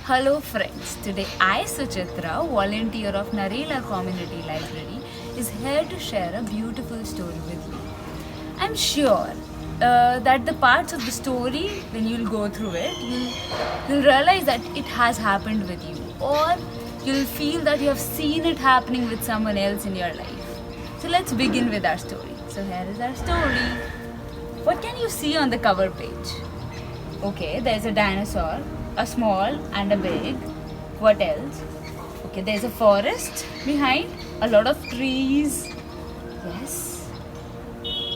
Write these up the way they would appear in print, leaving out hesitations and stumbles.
Hello friends, today I Suchitra, volunteer of Narela Community Library, is here to share a beautiful story with you. I'm sure that the parts of the story, when you'll go through it, you'll realize that it has happened with you, or you'll feel that you have seen it happening with someone else in your life. So let's begin with our story. So here is our story. What can you see on the cover page? Okay, there's a dinosaur, a small and a big. What else? Okay, there's a forest behind, a lot of trees. Yes.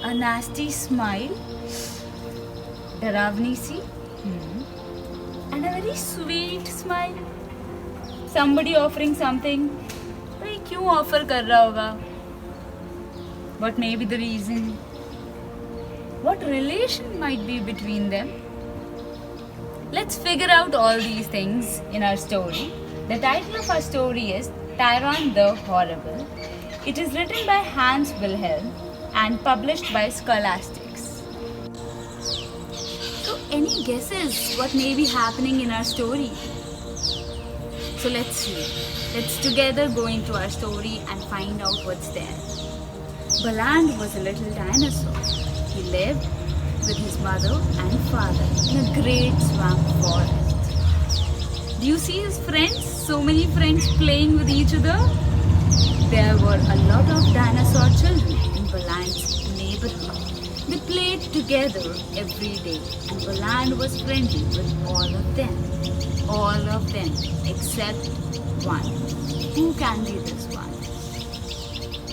A nasty smile. डरावनी सी. And a very sweet smile. Somebody offering something. भाई क्यों offer कर रहा होगा? What may be the reason? What relation might be between them? Let's figure out all these things in our story. The title of our story is Tyron the Horrible. It is written by Hans Wilhelm and published by Scholastics. So, any guesses what may be happening in our story? So, let's see. Let's together go into our story and find out what's there. Baland was a little dinosaur. He lived with his mother and father in a great swamp forest. Do you see his friends? So many friends playing with each other. There were a lot of dinosaur children in Baland's neighborhood. They played together every day, and Baland was friendly with all of them. All of them except one. Who can be this one?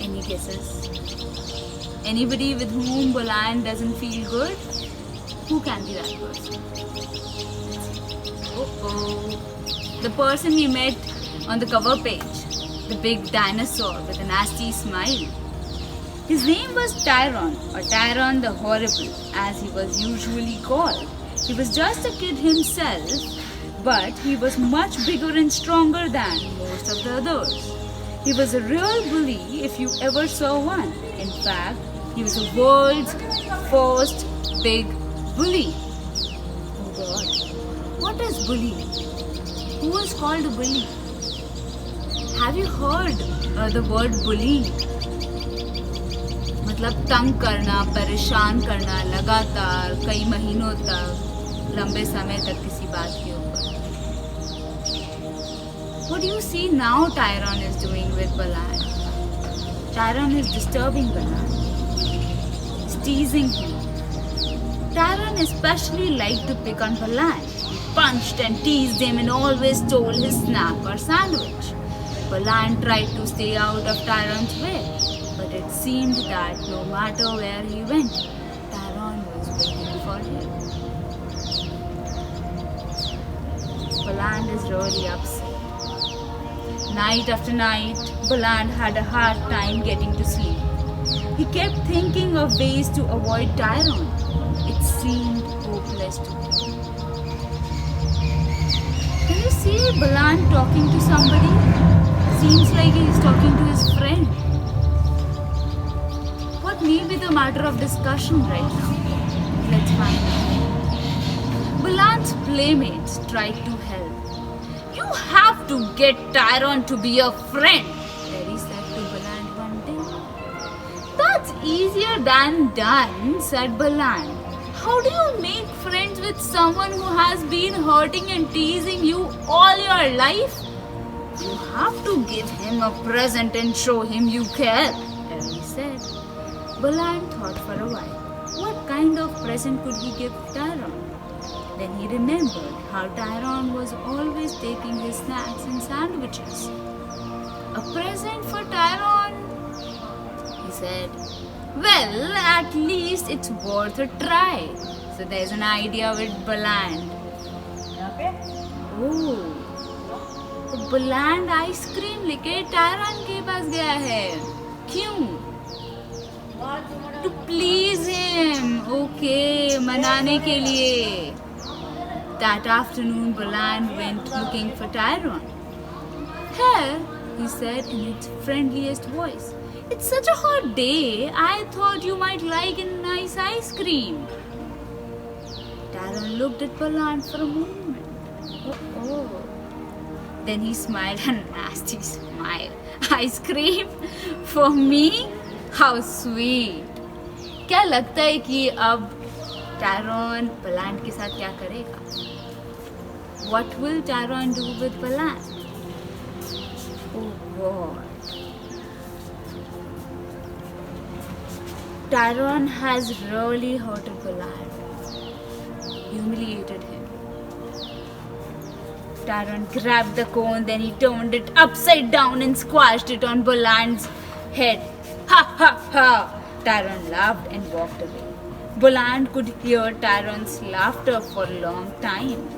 Any guesses? Anybody with whom Baland doesn't feel good? Who can be that person? Uh-oh. The person we met on the cover page. The big dinosaur with a nasty smile. His name was Tyron, or Tyron the Horrible, as he was usually called. He was just a kid himself, but he was much bigger and stronger than most of the others. He was a real bully if you ever saw one. In fact, he was the world's first big bully. Oh God. What is bullying? Who is called a bully? Have you heard the word bullying? मतलब तंग करना, परेशान करना, लगातार कई महीनों तक, लंबे समय तक किसी बात के ऊपर. What do you see now Tyron is doing with Baland? Tyron is disturbing Baland. Teasing him. Tyron especially liked to pick on Baland. He punched and teased him and always stole his snack or sandwich. Baland tried to stay out of Tyron's way, but it seemed that no matter where he went, Tyron was waiting for him. Baland is really upset. Night after night, Baland had a hard time getting to sleep. He kept thinking of ways to avoid Tyron. It seemed hopeless to him. Can you see Baland talking to somebody? Seems like he is talking to his friend. What may be the matter of discussion right now? Let's find out. Baland's playmates tried to help. You have to get Tyron to be your friend, Terry said to Baland one day. That's easier than done, said Baland. How do you make friends with someone who has been hurting and teasing you all your life? You have to give him a present and show him you care, Terry said. Baland thought for a while. What kind of present could he give Tyron? Then he remembered how Tyron was always taking his snacks and sandwiches. A present for Tyron? He said. Well, at least it's worth a try. So there's an idea with Baland. Oh, तो Baland ice cream लेके Tyron के पास गया है. क्यों? To please him. Okay, मनाने के लिए. That afternoon, Baland went looking for Tyron. Here, he said in his friendliest voice. It's such a hot day. I thought you might like a nice ice cream. Tyron looked at Baland for a moment. Oh. Then he smiled a nasty smile. Ice cream for me? How sweet. क्या लगता है कि अब Tyron Ballant के साथ क्या करेगा? What will Tyron do with Ballant? Oh God. Tyron has really hurted Ballant, humiliated him. Tyron grabbed the cone, then he turned it upside down and squashed it on Ballant's head. Ha ha ha! Tyron laughed and walked away. Ballant could hear Tyron's laughter for a long time,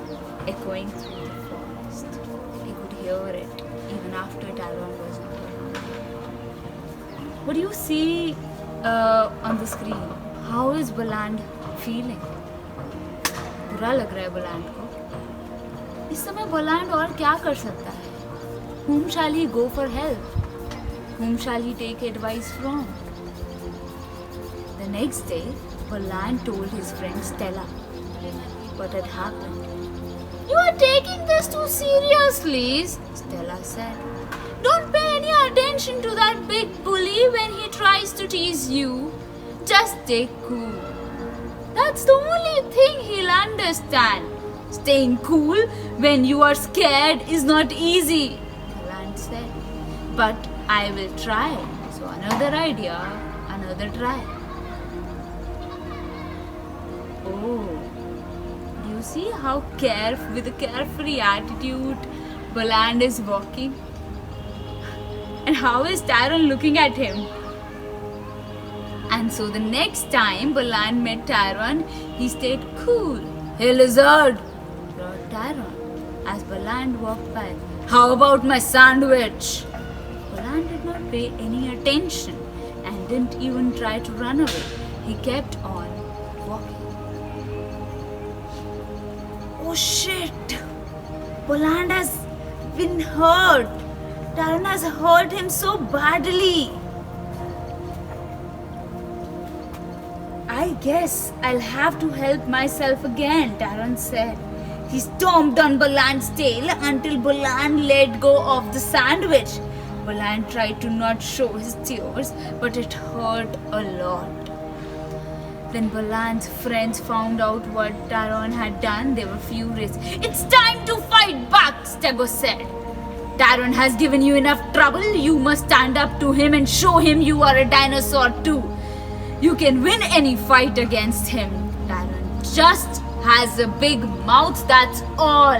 echoing through the forest. He could hear it even after Tyron was not around. What do you see on the screen? How is Ballant feeling? बुरा लग रहा है Ballant को. इस समय Ballant और क्या कर सकता है? Whom shall he go for help? Whom shall he take advice from? The next day, Ballant told his friend Stella what had happened. You are taking this too seriously, Stella said. Don't pay any attention to that big bully when he tries to tease you. Just stay cool. That's the only thing he'll understand. Staying cool when you are scared is not easy, Ballant said. But I will try. So another idea, another try. Oh, do you see how with a carefree attitude Ballant is walking? And how is Tyron looking at him? And so the next time Ballant met Tyron, he stayed cool. Hey lizard, roared Tyron as Ballant walked by. How about my sandwich? Ballant did not pay any attention and didn't even try to run away. He kept on walking. Oh shit! Ballant has been hurt. Tyron has hurt him so badly. I guess I'll have to help myself again, Tyron said. He stomped on Ballant's tail until Ballant let go of the sandwich. Ballant tried to not show his tears, but it hurt a lot. When Ballant's friends found out what Tyron had done, they were furious. It's time to fight back, Stego said. Tyron has given you enough trouble. You must stand up to him and show him you are a dinosaur too. You can win any fight against him. Tyron just has a big mouth, that's all.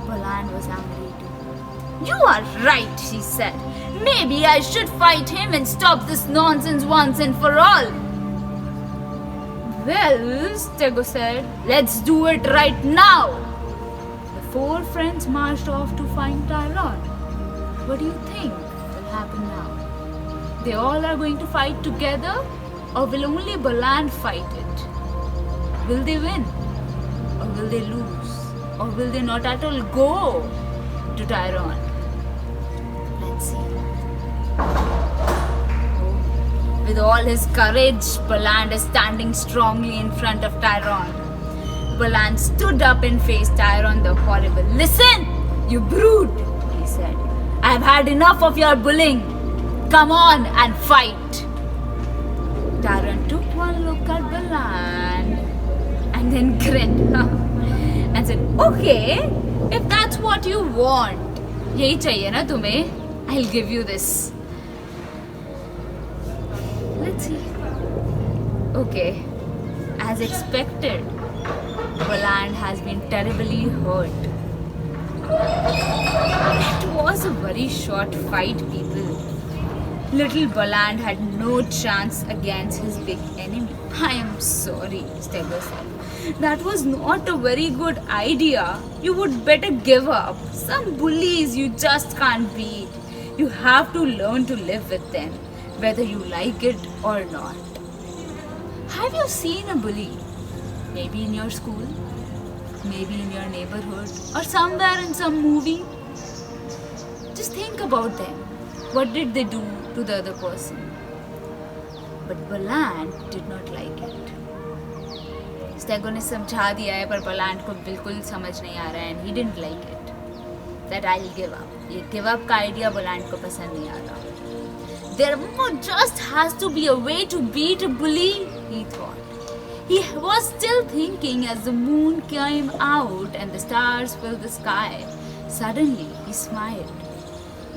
Ballant was angry too. You are right, she said. Maybe I should fight him and stop this nonsense once and for all. Well, Stego said, let's do it right now. The four friends marched off to find Tyron. What do you think will happen now? They all are going to fight together, or will only Ballant fight it? Will they win? Or will they lose? Or will they not at all go to Tyron? Let's see. With all his courage, Ballant is standing strongly in front of Tyron. Ballant stood up and faced Tyron the horrible. Listen, you brute, he said. I've had enough of your bullying. Come on and fight. Tyron took one look at Ballant and then grinned and said, okay, if that's what you want, yahi chahiye na tumhe, I'll give you this. Let's see. Okay, as expected, Ballant has been terribly hurt. It was a very short fight, people. Little Ballant had no chance against his big enemy. I am sorry, Stego said. That was not a very good idea. You would better give up. Some bullies you just can't beat. You have to learn to live with them, whether you like it or not. Have you seen a bully? Maybe in your school, maybe in your neighborhood, or somewhere in some movie? Just think about them. What did they do to the other person? But Ballant did not like it. Stego ने समझा दिया है पर Ballant को बिल्कुल समझ नहीं आ रहा है and he didn't like it. that I'll give up. ये give up का idea बुलांड को पसंद नहीं आता. There just has to be a way to beat a bully, he thought. He was still thinking as the moon came out and the stars filled the sky. Suddenly, he smiled.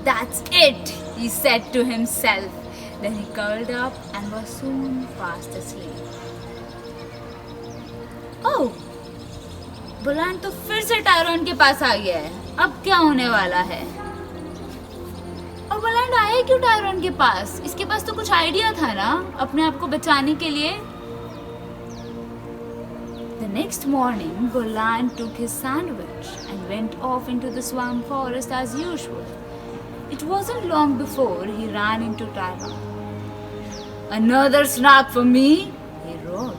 That's it, he said to himself. Then he curled up and was soon fast asleep. Oh, बुलांड तो फिर से tyrant के पास आ गया है. अब क्या होने वाला है? और बुलांड आया क्यों टायरन के पास? इसके पास तो कुछ आइडिया था ना अपने आप को बचाने के लिए. The next morning, Buland took his sandwich and went off into the swamp forest as usual. It wasn't long before he ran into Tyron. Another snack for me, he roared.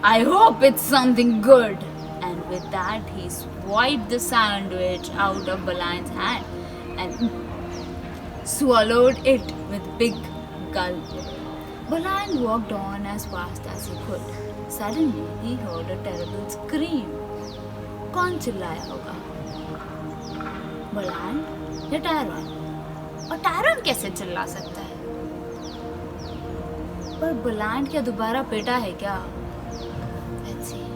I hope it's something good. And with that, he swiped the sandwich out of Buland's hand and swallowed it with big gulp. Buland walked on as fast as he could. Suddenly, he heard a terrible scream. कौन चिल्लाया होगा? बुलांड या tyrant? और tyrant कैसे चिल्ला सकता है? पर बुलांड क्या दोबारा पेटा है क्या? Let's see.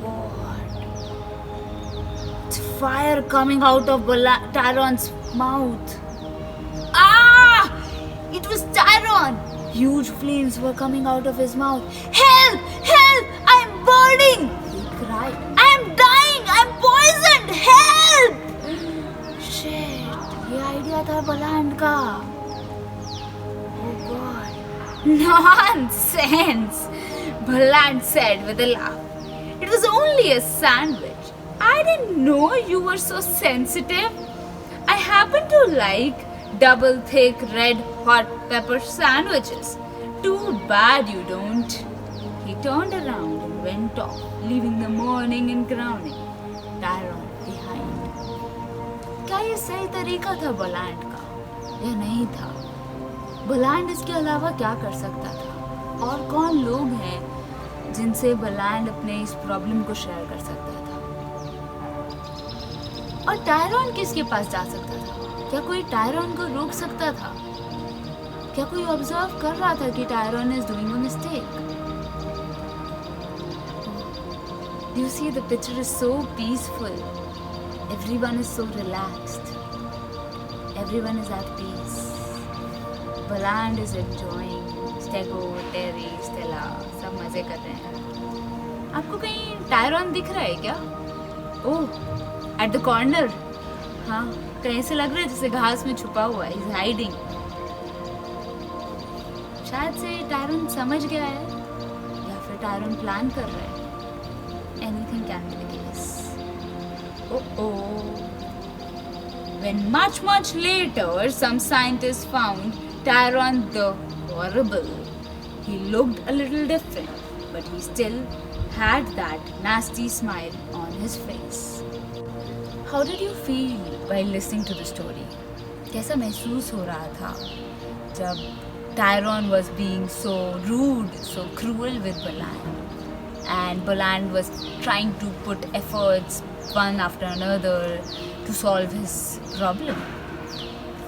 Oh God! It's fire coming out of Tyron's mouth. Ah! It was Tyron. Huge flames were coming out of his mouth. Help! Help! I'm burning! He cried. I'm dying! I'm poisoned! Help! Shit! ये idea था बुलांड का. Oh God! Nonsense! Buland said with a laugh. It was only a sandwich. I didn't know you were so sensitive. I happen to like double thick red hot pepper sandwiches. Too bad you don't. He turned around and went off, leaving the morning and grounding Tyron behind. क्या ये सही तरीका था बुलांड का या नहीं था? बुलांड इसके अलावा क्या कर सकता था? और कौन लोग हैं जिनसे बुलांड अपने इस प्रॉब्लम को शेयर कर सकता था? और टायरन किसके पास जा सकता था? क्या कोई टायरन को रोक सकता था? क्या कोई ऑब्जर्व कर रहा था कि tyrant is doing a mistake? You see, the picture is so peaceful. Everyone is so relaxed. Everyone is at peace. Buland is enjoying. Stego, Terry, Stella, सब मजे कर रहे हैं. आपको कहीं टायरन दिख रहा है क्या? ओह, at the corner. हाँ, कहीं से लग रहा है जैसे घास में छुपा हुआ है. He's hiding. शायद से टायरन समझ गया है या फिर टायरन प्लान कर रहा है. Anything can be the case. Oh. When much later, some scientists found Tyron the Horrible. He looked a little different, but he still had that nasty smile on his face. How did you feel while listening to the story? कैसा महसूस हो रहा था जब Tyron was being so rude, so cruel with Buland? And Buland was trying to put efforts one after another to solve his problem.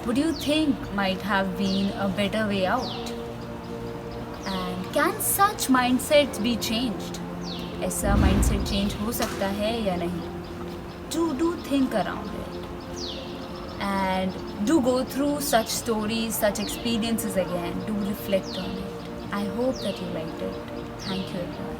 Would you think might have been a better way out? And can such mindsets be changed? ऐसा mindset change हो सकता है या नहीं? Do think around it. And do go through such stories, such experiences again. Do reflect on it. I hope that you liked it. Thank you everyone.